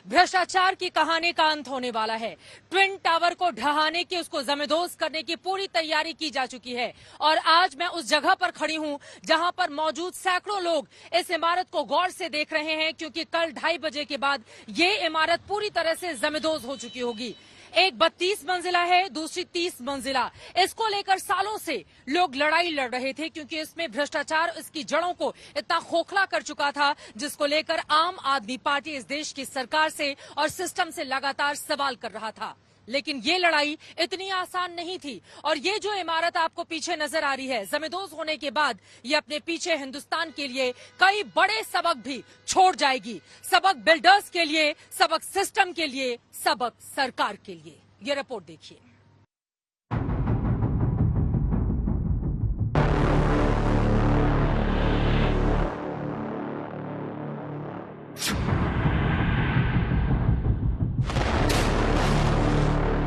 भ्रष्टाचार की कहानी का अंत होने वाला है। ट्विन टावर को ढहाने की, उसको जमींदोज करने की पूरी तैयारी की जा चुकी है और आज मैं उस जगह पर खड़ी हूं जहां पर मौजूद सैकड़ों लोग इस इमारत को गौर से देख रहे हैं, क्योंकि कल 2:30 बजे के बाद ये इमारत पूरी तरह से जमींदोज हो चुकी होगी। एक 32 मंजिला है, दूसरी 30 मंजिला। इसको लेकर सालों से लोग लड़ाई लड़ रहे थे, क्योंकि इसमें भ्रष्टाचार इसकी जड़ों को इतना खोखला कर चुका था, जिसको लेकर आम आदमी पार्टी इस देश की सरकार से और सिस्टम से लगातार सवाल कर रहा था। लेकिन ये लड़ाई इतनी आसान नहीं थी और ये जो इमारत आपको पीछे नजर आ रही है, जमींदोज होने के बाद ये अपने पीछे हिंदुस्तान के लिए कई बड़े सबक भी छोड़ जाएगी। सबक बिल्डर्स के लिए, सबक सिस्टम के लिए, सबक सरकार के लिए। ये रिपोर्ट देखिए।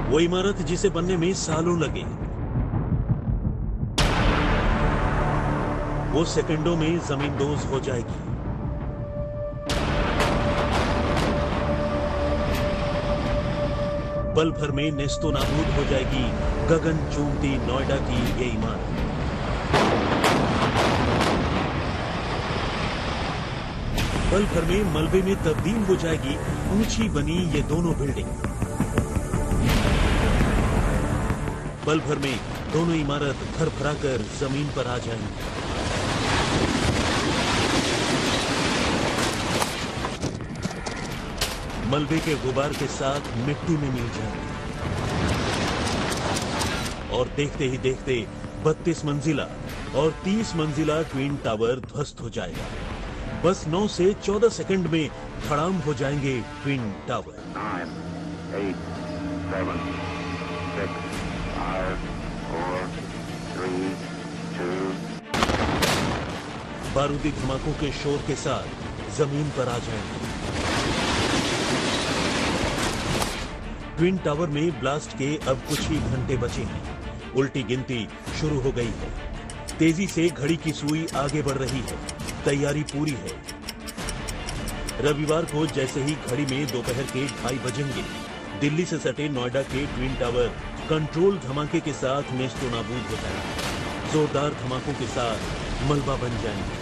वो इमारत जिसे बनने में सालों लगे, वो सेकंडों में जमींदोज हो जाएगी। पल भर में नेस्तो नाबूद हो जाएगी गगन चूमती नोएडा की ये इमारत। पल भर में मलबे में तब्दील हो जाएगी ऊंची बनी ये दोनों बिल्डिंग। पल भर में दोनों इमारत फरफराकर जमीन पर आ जाएंगी। मलबे के गुबार के साथ मिट्टी में मिल जाएंगे और देखते ही देखते 32 मंजिला और 30 मंजिला ट्विन टावर ध्वस्त हो जाएगा। बस 9 से 14 सेकंड में धड़ाम हो जाएंगे ट्विन टावर। 9, 8, 7, 6, 5, 4, 3, 2। बारूदी धमाकों के शोर के साथ जमीन पर आ जाएंगे। ट्विन टावर में ब्लास्ट के अब कुछ ही घंटे बचे हैं। उल्टी गिनती शुरू हो गई है। तेजी से घड़ी की सुई आगे बढ़ रही है। तैयारी पूरी है। रविवार को जैसे ही घड़ी में दोपहर के 2:30 बजेंगे, दिल्ली से सटे नोएडा के ट्विन टावर कंट्रोल धमाके के साथ नेस्तो नाबूद हो जाएंगे। जोरदार धमाकों के साथ मलबा बन जाएंगे।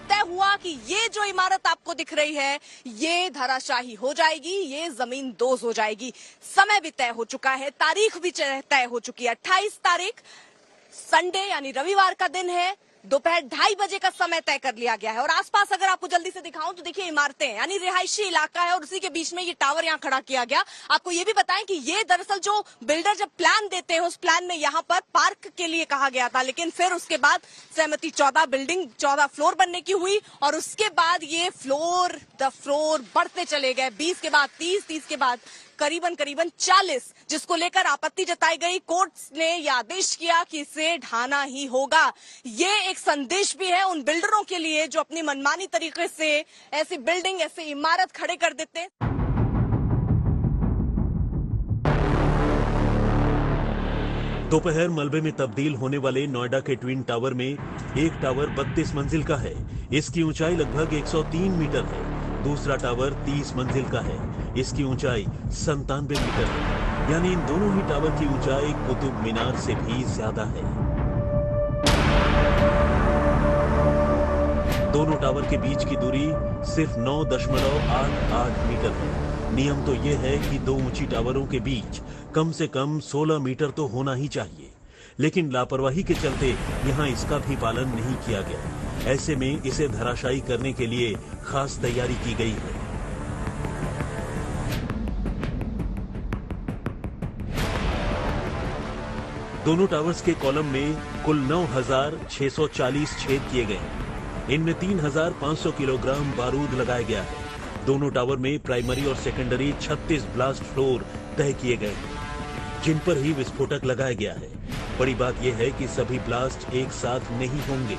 तय हुआ कि ये जो इमारत आपको दिख रही है, ये धराशाही हो जाएगी, ये जमींदोज हो जाएगी। समय भी तय हो चुका है, तारीख भी तय हो चुकी है। 28 तारीख संडे यानी रविवार का दिन है। दोपहर 2:30 बजे का समय तय कर लिया गया है और आसपास अगर आपको जल्दी से दिखाऊं तो देखिए इमारतें हैं, यानी रिहायशी इलाका है और उसी के बीच में ये टावर यहाँ खड़ा किया गया। आपको ये भी बताएं कि ये दरअसल जो बिल्डर जब प्लान देते हैं, उस प्लान में यहाँ पर पार्क के लिए कहा गया था, लेकिन फिर उसके बाद सहमति 14 बिल्डिंग 14 फ्लोर बनने की हुई और उसके बाद ये फ्लोर बढ़ते चले गए। 20 के बाद 30 के बाद करीबन 40, जिसको लेकर आपत्ति जताई गई। कोर्ट ने यह आदेश किया कि इसे ढाना ही होगा। ये एक संदेश भी है उन बिल्डरों के लिए जो अपनी मनमानी तरीके से ऐसी बिल्डिंग, ऐसी इमारत खड़े कर देते हैं। दोपहर मलबे में तब्दील होने वाले नोएडा के ट्विन टावर में एक टावर 32 मंजिल का है। इसकी ऊंचाई लगभग 103 मीटर है। दूसरा टावर 30 मंजिल का है। इसकी ऊंचाई 97 मीटर है। यानी इन दोनों ही टावर की ऊंचाई कुतुब मीनार से भी ज्यादा है। दोनों टावर के बीच की दूरी सिर्फ 9.88 मीटर है। नियम तो यह है कि दो ऊंची टावरों के बीच कम से कम 16 मीटर तो होना ही चाहिए, लेकिन लापरवाही के चलते यहां इसका भी पालन नहीं किया गया। ऐसे में इसे धराशायी करने के लिए खास तैयारी की गई है। दोनों टावर्स के कॉलम में कुल 9,640 छेद किए गए। इनमें 3,500 किलोग्राम बारूद लगाया गया है। दोनों टावर में प्राइमरी और सेकेंडरी 36 ब्लास्ट फ्लोर तय किए गए हैं, जिन पर ही विस्फोटक लगाया गया है। बड़ी बात यह है कि सभी ब्लास्ट एक साथ नहीं होंगे।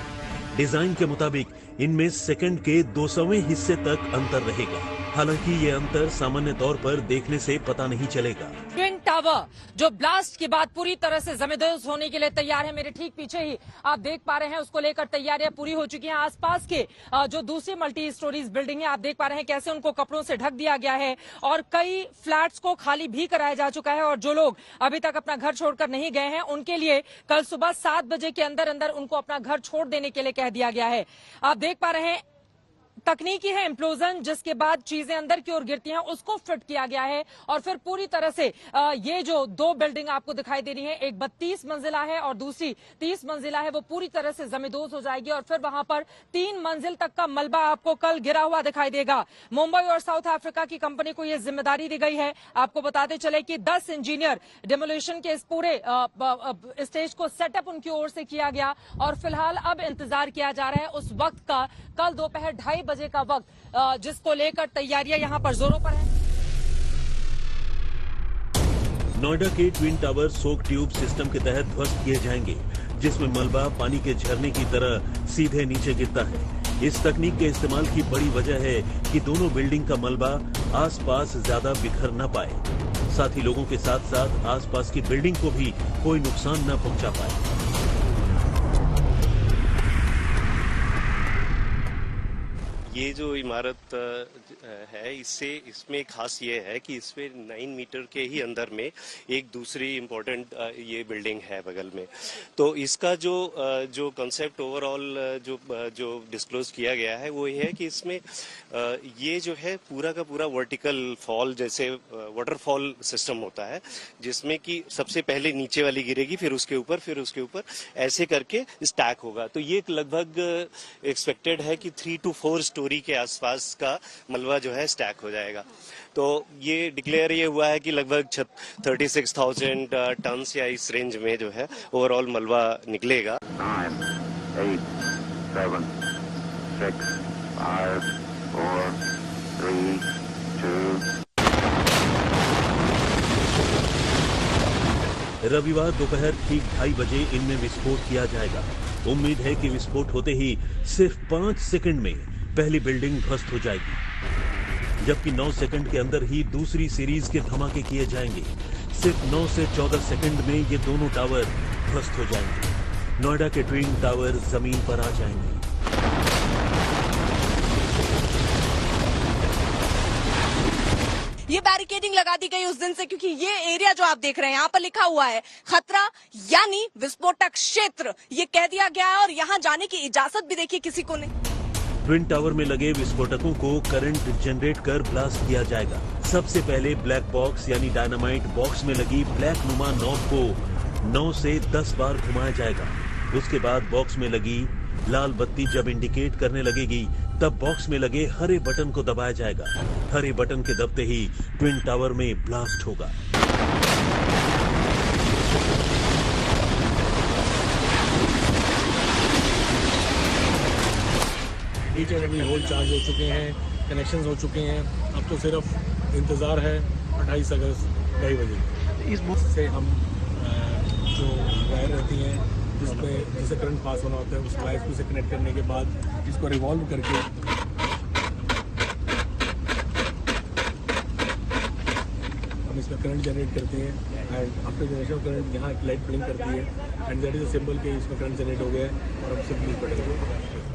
डिजाइन के मुताबिक इनमें सेकंड के 200वें हिस्से तक अंतर रहेगा। हालांकि ये अंतर सामान्य तौर पर देखने से पता नहीं चलेगा। ट्विन टावर जो ब्लास्ट के बाद पूरी तरह से जमींदोज होने के लिए तैयार है। मेरे ठीक पीछे ही आप देख पा रहे हैं, उसको लेकर तैयारियां पूरी हो चुकी हैं। आसपास के जो दूसरी मल्टी स्टोरीज बिल्डिंग है, आप देख पा रहे हैं कैसे उनको कपड़ों से ढक दिया गया है और कई फ्लैट्स को खाली भी कराया जा चुका है। और जो लोग अभी तक अपना घर छोड़कर नहीं गए हैं, उनके लिए कल सुबह 7 बजे के अंदर अंदर उनको अपना घर छोड़ देने के लिए कह दिया गया है। आप देख पा रहे हैं तकनीकी है इम्प्लोजन, जिसके बाद चीजें अंदर की ओर गिरती हैं, उसको फिट किया गया है और फिर पूरी तरह से ये जो दो बिल्डिंग आपको दिखाई दे रही है, एक 32 मंजिला है और दूसरी 30 मंजिला है, वो पूरी तरह से जमींदोज हो जाएगी और फिर वहां पर 3 मंजिल तक का मलबा आपको कल गिरा हुआ दिखाई देगा। मुंबई और साउथ अफ्रीका की कंपनी को यह जिम्मेदारी दी गई है। आपको बताते चले कि 10 इंजीनियर डिमोलिशन के इस पूरे स्टेज को सेटअप उनकी ओर से किया गया और फिलहाल अब इंतजार किया जा रहा है उस वक्त का, कल दोपहर 2:30 बजे का वक्त, जिसको लेकर तैयारियां यहां पर जोरों पर है। नोएडा के ट्विन टावर सोक ट्यूब सिस्टम के तहत ध्वस्त किए जाएंगे, जिसमें मलबा पानी के झरने की तरह सीधे नीचे गिरता है। इस तकनीक के इस्तेमाल की बड़ी वजह है कि दोनों बिल्डिंग का मलबा आसपास ज्यादा बिखर न पाए, साथ ही लोगों के साथ साथ आसपास की बिल्डिंग को भी कोई नुकसान न पहुंचा पाए। ये जो इमारत है, इसमें खास ये है कि इसमें 9 मीटर के ही अंदर में एक दूसरी इम्पोर्टेंट ये बिल्डिंग है बगल में। तो इसका जो कॉन्सेप्ट ओवरऑल जो डिस्क्लोज किया गया है वो ये है कि इसमें ये जो है पूरा का पूरा वर्टिकल फॉल, जैसे वाटरफॉल सिस्टम होता है, जिसमें कि सबसे पहले नीचे वाली गिरेगी, फिर उसके ऊपर ऐसे करके स्टैक होगा। तो ये लगभग एक्सपेक्टेड है कि 3 to 4 स्टोरी के आसपास का मलबा जो है स्टैक हो जाएगा। तो ये डिक्लेयर ये हुआ है कि लगभग 36,000 टन या इस रेंज में जो है ओवरऑल मलबा निकलेगा। 9, 8, 7, 6, 5, 4, 3, 2. रविवार दोपहर ठीक 2:30 बजे इनमें विस्फोट किया जाएगा। उम्मीद है कि विस्फोट होते ही सिर्फ 5 सेकंड में पहली बिल्डिंग ध्वस्त हो जाएगी, जबकि 9 सेकंड के अंदर ही दूसरी सीरीज के धमाके किए जाएंगे। सिर्फ 9 से 14 सेकंड में ये दोनों टावर ध्वस्त हो जाएंगे। नोएडा के ट्विन टावर जमीन पर आ जाएंगे। ये बैरिकेडिंग लगा दी गई उस दिन से, क्योंकि ये एरिया जो आप देख रहे हैं यहाँ पर लिखा हुआ है खतरा यानी विस्फोटक क्षेत्र, ये कह दिया गया है और यहाँ जाने की इजाजत भी देखिए किसी को नहीं। ट्विन टावर में लगे विस्फोटकों को करंट जनरेट कर ब्लास्ट किया जाएगा। सबसे पहले ब्लैक बॉक्स यानी डायनामाइट बॉक्स में लगी ब्लैक नुमा नॉब को 9 से 10 बार घुमाया जाएगा। उसके बाद बॉक्स में लगी लाल बत्ती जब इंडिकेट करने लगेगी, तब बॉक्स में लगे हरे बटन को दबाया जाएगा। हरे बटन के दबते ही ट्विन टावर में ब्लास्ट होगा। Each and every hole charge हो चुके हैं, कनेक्शंस हो चुके हैं। अब तो सिर्फ इंतज़ार है 28 अगस्त 2:30 बजे। इस बुक से हम जो वायर रहती हैं जिससे करंट पास होना होता है, उस वायर को से कनेक्ट करने के बाद इसको रिवॉल्व करके हम इसमें करंट जनरेट करते हैं। एंड आफ्टर जनरेशन करंट यहाँ एक लाइट ब्लिंक करती है and that is a symbol कि इसमें करंट जनरेट हो गया है और हम सिंपली पड़ेंगे।